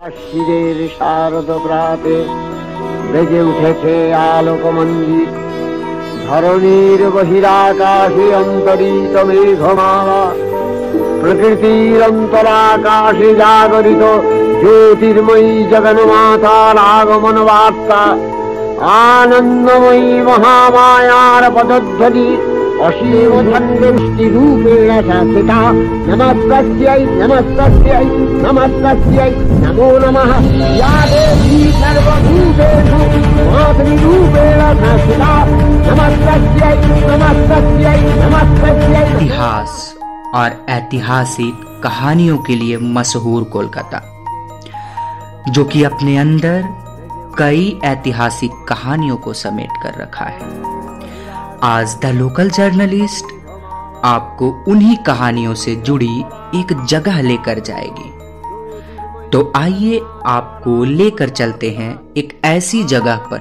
শিরের শারদ প্রাতে বেজে উঠেছে আলোকমঞ্জিত, ধরণীর বহিরাকাশে অন্তরিত মেঘমালা, প্রকৃতির অন্তরাকাশে জাগরিত জ্যোতির্ময়ী জগন্মাতার আগমন বার্তা, আনন্দময়ী মহামায়ার পদধ্বনি অসীম ঝণ্ডবৃষ্টি রূপেণ শাসিতা। নমস্তস্यै নমস্তস্यै নমস্তস্यै নমো নমঃ। या देवी सर्वभूतेषु मातृरूपेण शासिता। नमस्तस्यै नमस्तस्यै नमस्तस्यै। इतिहास और ऐतिहासिक कहानियों के लिए मशहूर कोलकाता, जो कि अपने अंदर कई ऐतिहासिक कहानियों को समेट कर रखा है। आज द लोकल जर्नलिस्ट आपको उन्हीं कहानियों से जुड़ी एक जगह लेकर जाएगी। तो आइए आपको लेकर चलते हैं एक ऐसी जगह पर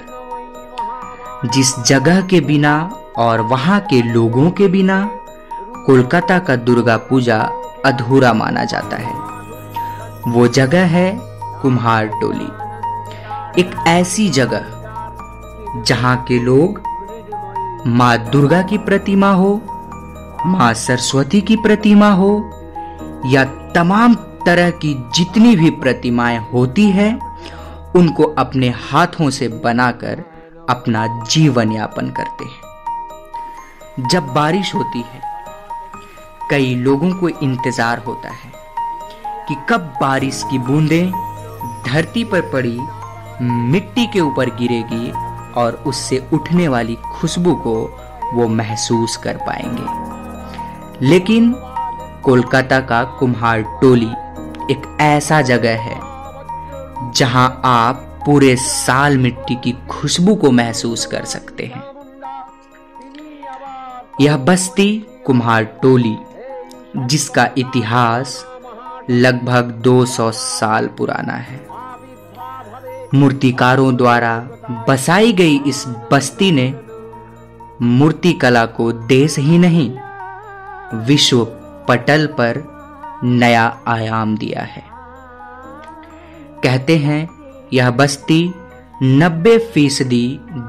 जिस जगह के बिना और वहां के लोगों के बिना कोलकाता का दुर्गा पूजा अधूरा माना जाता है। वो जगह है कुम्हार टोली, एक ऐसी जगह जहां के लोग माँ दुर्गा की प्रतिमा हो, माँ सरस्वती की प्रतिमा हो या तमाम तरह की जितनी भी प्रतिमाएं होती हैं, उनको अपने हाथों से बनाकर अपना जीवन यापन करते हैं। जब बारिश होती है, कई लोगों को इंतजार होता है कि कब बारिश की बूंदें धरती पर पड़ी मिट्टी के ऊपर गिरेगी और उससे उठने वाली खुशबू को वो महसूस कर पाएंगे। लेकिन कोलकाता का कुम्हार टोली एक ऐसा जगह है जहां आप पूरे साल मिट्टी की खुशबू को महसूस कर सकते हैं। यह बस्ती कुम्हार टोली, जिसका इतिहास लगभग 200 साल पुराना है। मूर्तिकारों द्वारा बसाई गई इस बस्ती ने मूर्ति कला को देश ही नहीं, विश्व पटल पर नया आयाम दिया है। कहते हैं यह बस्ती 90%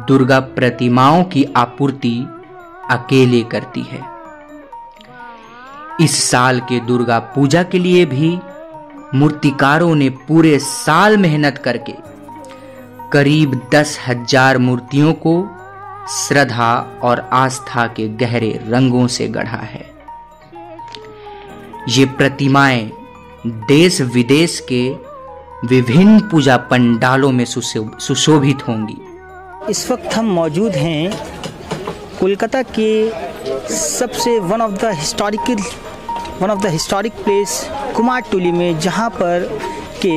दुर्गा प्रतिमाओं की आपूर्ति अकेले करती है। इस साल के दुर्गा पूजा के लिए भी मूर्तिकारों ने पूरे साल मेहनत करके करीब 10,000 मूर्तियों को श्रद्धा और आस्था के गहरे रंगों से गढ़ा है। ये प्रतिमाएं देश विदेश के विभिन्न पूजा पंडालों में सुशोभित होंगी। इस वक्त हम मौजूद हैं कोलकाता के सबसे one of the historic place कुम्हार टोली में, जहां पर के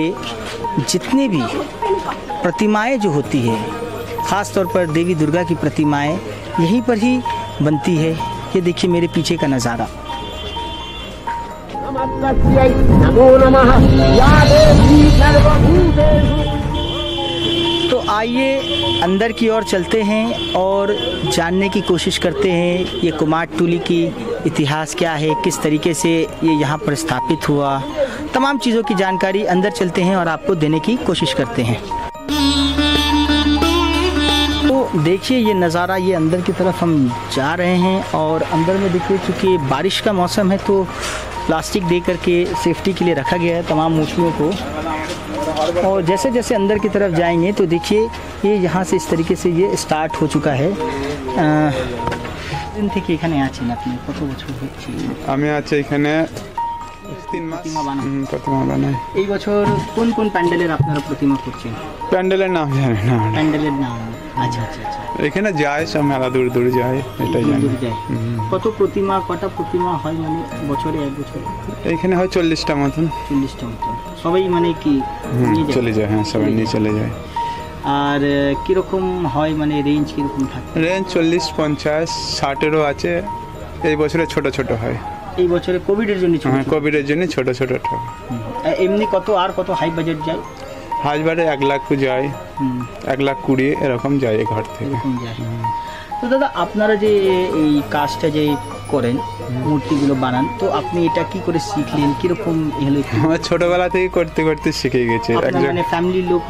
जितने भी प्रतिमाएं जो होती है, ख़ास तौर पर देवी दुर्गा की प्रतिमाएं यहीं पर ही बनती है। ये देखिए मेरे पीछे का नज़ारा। तो आइए अंदर की ओर चलते हैं और जानने की कोशिश करते हैं ये कुम्हार टोली की इतिहास क्या है, किस तरीके से ये यहाँ पर स्थापित हुआ, तमाम चीज़ों की जानकारी अंदर चलते हैं और आपको देने की कोशिश करते हैं। तो देखिए ये नज़ारा, ये अंदर की तरफ हम जा रहे हैं और अंदर में देखिए चूँकि बारिश का मौसम है तो प्लास्टिक दे करके सेफ्टी के लिए रखा गया है तमाम मूर्तियों को। और जैसे जैसे अंदर की तरफ जाएंगे तो देखिए ये यहाँ से इस तरीके से ये स्टार्ट हो चुका है। दिन থেকে এখানে আছেন আপনি কত বছর হচ্ছে? আমি আছি এখানে 3 মাস প্রতিমা বানাই। এই বছর কোন কোন প্যান্ডেলের আপনারা প্রতিমা করছেন? প্যান্ডেলের নাম জানি না। প্যান্ডেলের নাম আচ্ছা আচ্ছা আচ্ছা। এখানে যায় সব মেলা দূর দূর যায়, এটাই জানি। কত প্রতিমা, কটা প্রতিমা হয় মানে বছরে এক বছরে? এখানে হয় 40টা মতন। 40টা মতন সবাই মানে কি চলে যায়? হ্যাঁ সবাই নিয়ে চলে যায়। আর কীরকম হয় মানে রেঞ্জ কীরকম থাকে? রেঞ্জ 40, 50, 60-এরও আছে। এই বছরে ছোট ছোট হয়। এই বছরে কোভিডের জন্য? হ্যাঁ কোভিডের জন্য ছোট ছোট। এমনি কত আর কত হাই বাজেট যায়? হাই বাজেট 1 লাখ যায়, 1,20,000 এরকম যায় ঘর থেকে। তো দাদা আপনারা যে এই কাজটা যে করেন মূর্তিগুলো বানান, তো আপনি এটা কি করে শিখলেন, কিরকম হলো একটু? আমার ছোটবেলা থেকে করতে করতে শিখে গেছি। আপনার মানে ফ্যামিলির লোক?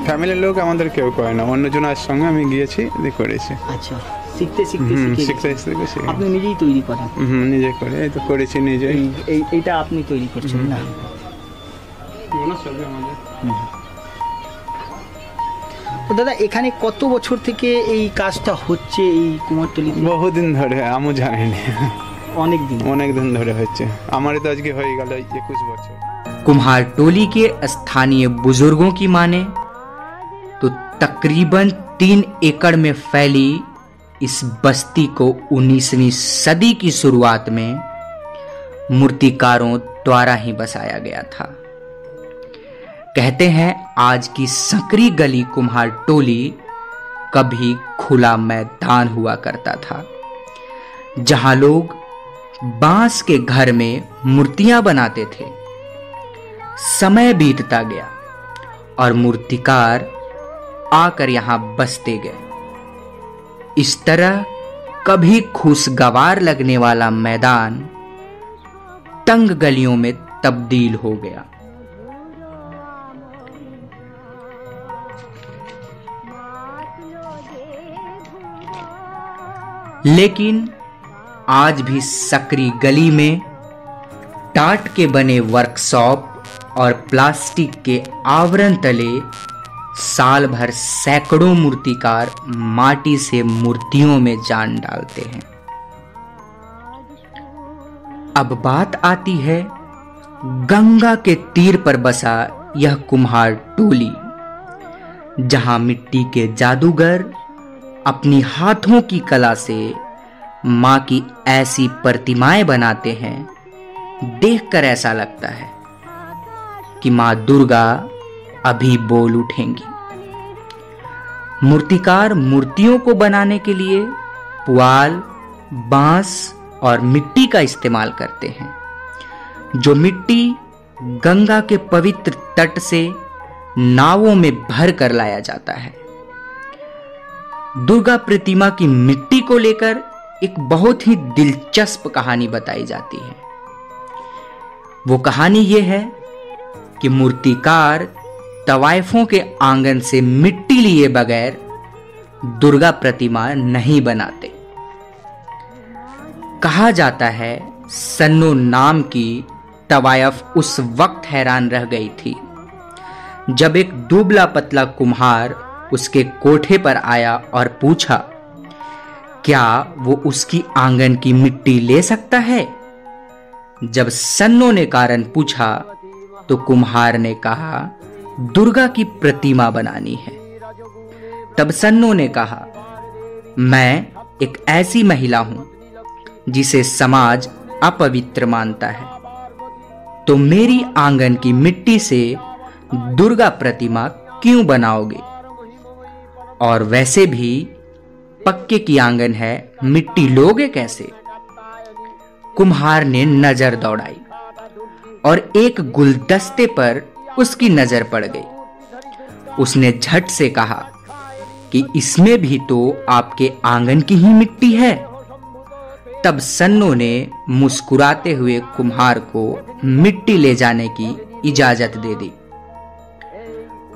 ফ্যামিলির লোক আমাদের কেউ করে না, অন্যজনের সঙ্গে আমি গিয়েছি, দিয়ে করেছি। আচ্ছা, শিখতে শিখতে শিখতে শিখতে শিখে আপনি নিজেই তৈরি করেন? নিজে করে, এই তো করেছি নিজেই। এইটা আপনি তৈরি করছেন না? তো দাদা এখানে কত বছর থেকে এই কাজটা হচ্ছে এই কুমারটুলিতে? বহুদিন ধরে, আমি জানি না, অনেক দিন ধরে হচ্ছে। আমারই তো আজকে হয়ে গেল 21 বছর। कुम्हारटोली के स्थानीय बुजुर्गों की माने तो तकरीबन 3 एकड़ में फैली इस बस्ती को 19वीं सदी की शुरुआत में मूर्तिकारों द्वारा ही बसाया गया था। कहते हैं आज की संकरी गली कुम्हारटोली कभी खुला मैदान हुआ करता था, जहां लोग बांस के घर में मूर्तियां बनाते थे। समय बीतता गया और मूर्तिकार आकर यहां बसते गए। इस तरह कभी खुशगवार लगने वाला मैदान तंग गलियों में तब्दील हो गया। लेकिन आज भी सकरी गली में टाट के बने वर्कशॉप और प्लास्टिक के आवरण तले साल भर सैकड़ों मूर्तिकार माटी से मूर्तियों में जान डालते हैं। अब बात आती है गंगा के तीर पर बसा यह कुम्हारटोली, जहां मिट्टी के जादूगर अपनी हाथों की कला से मां की ऐसी प्रतिमाएं बनाते हैं, देखकर ऐसा लगता है कि मां दुर्गा अभी बोल उठेंगी। मूर्तिकार मूर्तियों को बनाने के लिए पुआल, बांस और मिट्टी का इस्तेमाल करते हैं, जो मिट्टी गंगा के पवित्र तट से नावों में भर कर लाया जाता है। दुर्गा प्रतिमा की मिट्टी को लेकर एक बहुत ही दिलचस्प कहानी बताई जाती है। वो कहानी ये है कि मूर्तिकार तवाइफों के आंगन से मिट्टी लिए बगैर दुर्गा प्रतिमा नहीं बनाते। कहा जाता है सन्नो नाम की तवायफ उस वक्त हैरान रह गई थी जब एक दुबला पतला कुम्हार उसके कोठे पर आया और पूछा क्या वो उसकी आंगन की मिट्टी ले सकता है। जब सन्नो ने कारण पूछा तो कुम्हार ने कहा दुर्गा की प्रतिमा बनानी है। तब सन्नो ने कहा मैं एक ऐसी महिला हूं जिसे समाज अपवित्र मानता है, तो मेरी आंगन की मिट्टी से दुर्गा प्रतिमा क्यों बनाओगे, और वैसे भी पक्के की आंगन है, मिट्टी लोगे कैसे। कुम्हार ने नजर दौड़ाई और एक गुलदस्ते पर उसकी नजर पड़ गई। उसने झट से कहा कि इसमें भी तो आपके आंगन की ही मिट्टी है। तब सन्नो ने मुस्कुराते हुए कुम्हार को मिट्टी ले जाने की इजाजत दे दी।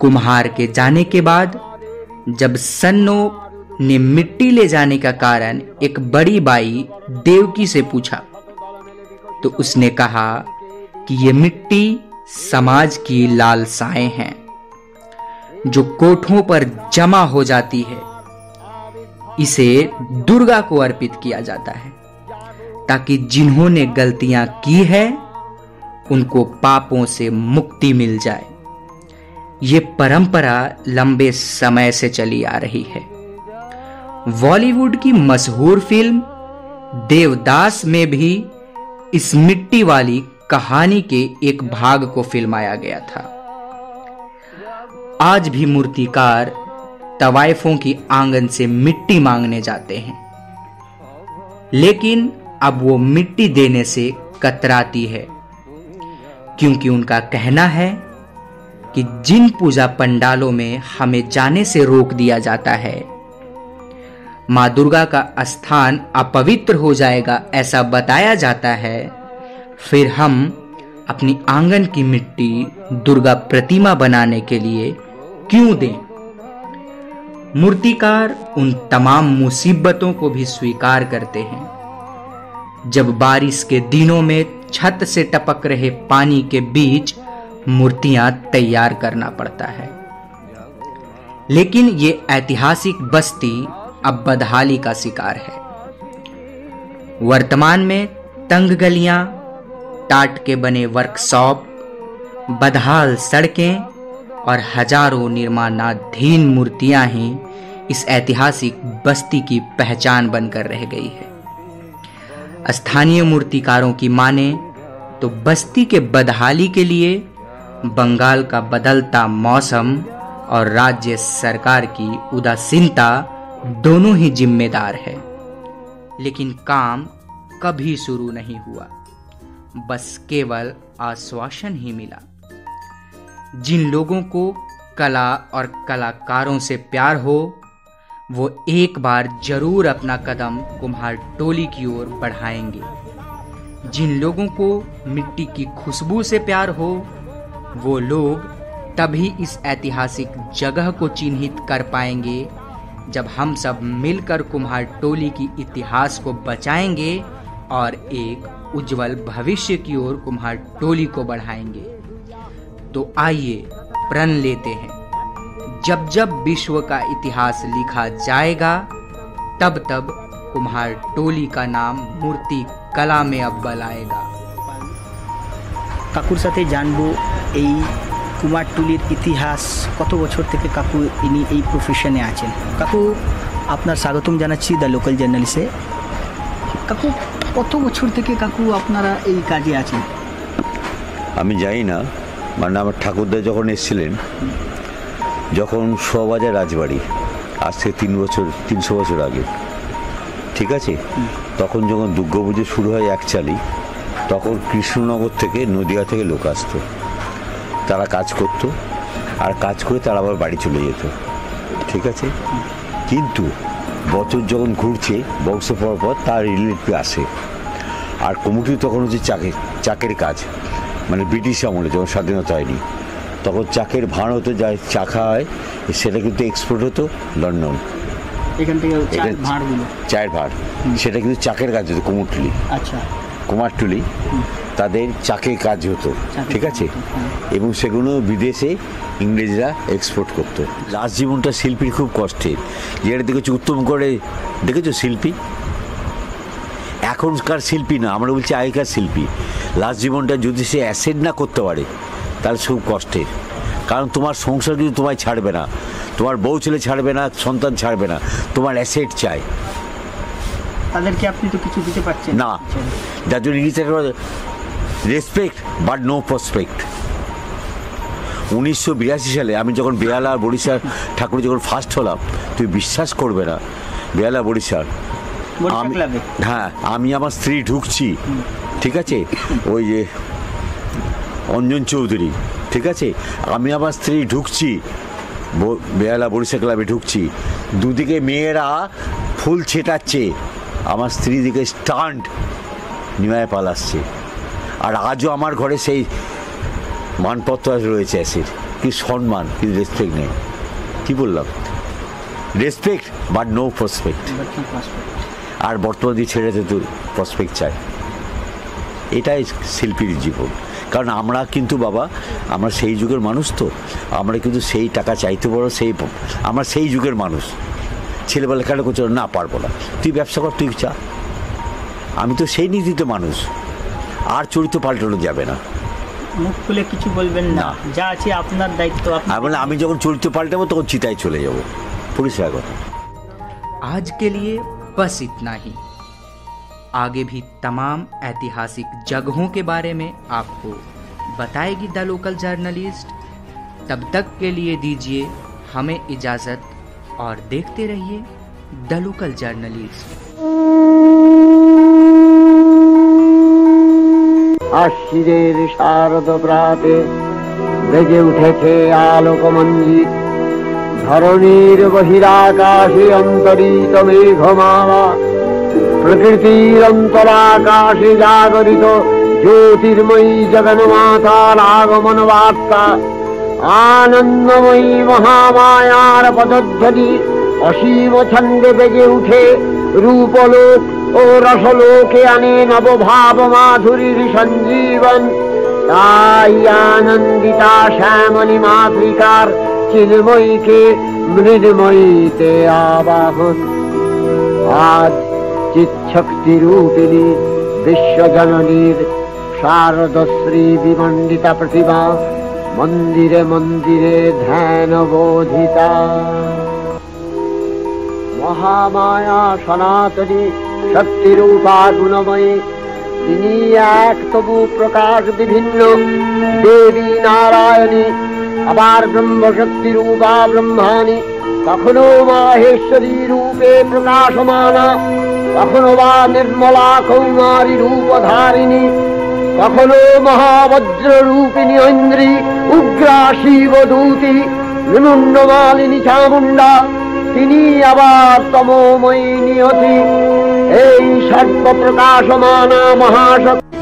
कुम्हार के जाने के बाद जब सन्नो ने मिट्टी ले जाने का कारण एक बड़ी बाई देवकी से पूछा तो उसने कहा कि ये मिट्टी समाज की लालसाएं हैं जो कोठों पर जमा हो जाती है। इसे दुर्गा को अर्पित किया जाता है ताकि जिन्होंने गलतियां की है उनको पापों से मुक्ति मिल जाए। ये परंपरा लंबे समय से चली आ रही है। बॉलीवुड की मशहूर फिल्म देवदास में भी इस मिट्टी वाली कहानी के एक भाग को फिल्माया गया था। आज भी मूर्तिकार तवाइफों की आंगन से मिट्टी मांगने जाते हैं, लेकिन अब वो मिट्टी देने से कतराती है क्योंकि उनका कहना है कि जिन पूजा पंडालों में हमें जाने से रोक दिया जाता है माँ दुर्गा का स्थान अपवित्र हो जाएगा ऐसा बताया जाता है, फिर हम अपनी आंगन की मिट्टी दुर्गा प्रतिमा बनाने के लिए क्यों दें? मूर्तिकार उन तमाम मुसीबतों को भी स्वीकार करते हैं जब बारिश के दिनों में छत से टपक रहे पानी के बीच मूर्तियां तैयार करना पड़ता है। लेकिन ये ऐतिहासिक बस्ती अब बदहाली का शिकार है। वर्तमान में तंग गलियां, टाट के बने वर्कशॉप, बदहाल सड़कें और हजारों निर्माणाधीन मूर्तियां ही इस ऐतिहासिक बस्ती की पहचान बनकर रह गई है। स्थानीय मूर्तिकारों की माने तो बस्ती के बदहाली के लिए बंगाल का बदलता मौसम और राज्य सरकार की उदासीनता दोनों ही जिम्मेदार है। लेकिन काम कभी शुरू नहीं हुआ, बस केवल आश्वासन ही मिला। जिन लोगों को कला और कलाकारों से प्यार हो वो एक बार जरूर अपना कदम कुम्हारटोली की ओर बढ़ाएंगे। जिन लोगों को मिट्टी की खुशबू से प्यार हो वो लोग तभी इस ऐतिहासिक जगह को चिन्हित कर पाएंगे जब हम सब मिलकर कुम्हारटोली की इतिहास को बचाएंगे और एक उज्जवल भविष्य की ओर कुम्हारटोली को बढ़ाएंगे। तो आइए प्रण लेते हैं, जब जब विश्व का इतिहास लिखा जाएगा तब तब कुम्हारटोली का नाम मूर्ति कला में अव्वल आएगा। কাকুর সাথে জানবো এই কুমারটুলির ইতিহাস, কত বছর থেকে কাকু ইনি এই প্রফেশনে আছেন। কাকু আপনার স্বাগতম জানাচ্ছি দ্য লোকাল জার্নালিস্টে। কাকু কত বছর থেকে কাকু আপনারা এই কাজে আছেন? আমি জানি না, মানে আমার ঠাকুরদা যখন এসেছিলেন, যখন শোয়াবাজার রাজবাড়ি, আজ থেকে 300 বছর আগে, ঠিক আছে, তখন যখন দুর্গাপুজো শুরু হয় একচালি, তখন কৃষ্ণনগর থেকে নদিয়া থেকে লোক আসতো, তারা কাজ করতো আর কাজ করে তারা আবার বাড়ি চলে যেত, ঠিক আছে। কিন্তু বছর যখন ঘুরছে বংশ পর তার রিলেটিভ আসে, আর কমিটি তখন হচ্ছে চাকের কাজ, মানে ব্রিটিশ আমলে যখন স্বাধীনতা হয়নি তখন চাকের ভাঁড় হতো, যা চাকা হয় সেটা কিন্তু এক্সপোর্ট হতো লন্ডন, এখান থেকে চায়ের ভাঁড়, সেটা কিন্তু চাকের কাজ হতো কুমোরটুলি। আচ্ছা, কুমারটুলি তাদের চাকের কাজ হতো, ঠিক আছে, এবং সেগুলো বিদেশে ইংরেজরা এক্সপোর্ট করতো। লাস্ট জীবনটা শিল্পীর খুব কষ্টের, যেটা দেখেছো উত্তম করে দেখেছো শিল্পী, এখনকার শিল্পী না, আমরা বলছি আগেকার শিল্পী। লাস্ট জীবনটা যদি সে অ্যাসেট না করতে পারে তাহলে খুব কষ্টের, কারণ তোমার সংসার কিন্তু তোমায় ছাড়বে না, তোমার বউ ছেলে ছাড়বে না, সন্তান ছাড়বে না, তোমার অ্যাসেট চাই। তাদেরকে আপনি তো কিছু দিতে পারছেন না, যার জন্য রেসপেক্ট বাট নো প্রসপেক্ট। 1982 সালে আমি যখন বেহালা বরিশাল ঠাকুর যখন ফার্স্ট হলাম, তুই বিশ্বাস করবে না, বেহালা বরিশাল, হ্যাঁ, আমি আমার স্ত্রী ঢুকছি, ঠিক আছে, ওই যে অঞ্জন চৌধুরী, ঠিক আছে, আমি আমার স্ত্রী ঢুকছি বেহালা বরিশাল ক্লাবে ঢুকছি, দুদিকে মেয়েরা ফুল ছেটাচ্ছে, আমার স্ত্রী দিকে স্টান্ট নিমায় পালাচ্ছে, আর আজও আমার ঘরে সেই মানপত্র রয়েছে অ্যাসিড, কি সম্মান, কিন্তু রেসপেক্ট নেই। কী বললাম? Respect but no prospect. আর বর্তমান দিয়ে ছেড়ে তো প্রসপেক্ট চাই, এটাই শিল্পীর জীবন। কারণ আমরা কিন্তু বাবা, আমরা সেই যুগের মানুষ, তো আমরা কিন্তু সেই টাকা চাইতে পারো, আমরা সেই যুগের মানুষ। ছেলেবেলা কেন করছো না, পারবো না, তুই ব্যবসা কর, তুই চা, আমি তো সেই নীতিতে মানুষ। আর চরিত্র পাল্টানো যাবে না, মুখ খুলে কিছু বলবেন না, যা আছে আপনার দায়িত্ব। আমি যখন চরিত্র পাল্টাবো তখন চিতায় চলে যাব, পরিষ্কার কথা। आज के लिए बस इतना ही। आगे भी तमाम ऐतिहासिक जगहों के बारे में आपको बताएगी द लोकल जर्नलिस्ट। तब तक के लिए दीजिए हमें इजाज़त और देखते रहिए द लोकल जर्नलिस्ट। আশ্বিনের শারদ প্রাতে বেজে উঠেছে আলোক মঞ্জিত, ধরণীর বহিরাকাশে অন্তরিত মেঘমালা, প্রকৃতির অন্তরাকাশে জাগরিত জ্যোতির্ময়ী জগন্মাতার আগমন বার্তা, আনন্দময়ী মহামায়ার পদধ্বনি অসীম ছন্দে বেজে উঠে রূপলোক ও রসলোকে আনে নবভাব মাধুরীর সঞ্জীবন। তাই আনন্দিতা শ্যামলী মাতৃকার চিন্ময়ীকে মৃন্ময়ীতে আবাহন। আজ চিৎশক্তি রূপিণী বিশ্বজননীর শারদশ্রী বিমণ্ডিতা প্রতিমা মন্দিরে মন্দিরে ধ্যান বোধিতা। মহামায়া সনাতনী শক্তিরূপা গুণময়ী, তিনি এক তবু প্রকাশ বিভিন্ন দেবী নারায়ণী, আবার ব্রহ্মশক্তি রূপা ব্রহ্মাণী, কখনো মাহেশ্বরী রূপে প্রকাশমানা, কখনো বা নির্মলা কৌমারী রূপধারিণী, কখনো মহাবজ্র রূপিণী ঐন্দ্রী, উগ্রা শিবদূতি, নিমুন্নমালিনী চামুণ্ডা, তিনি আবার তমোময়ী নিয়তি। এই সর্বপ্রকাশমানা মহাশক্তি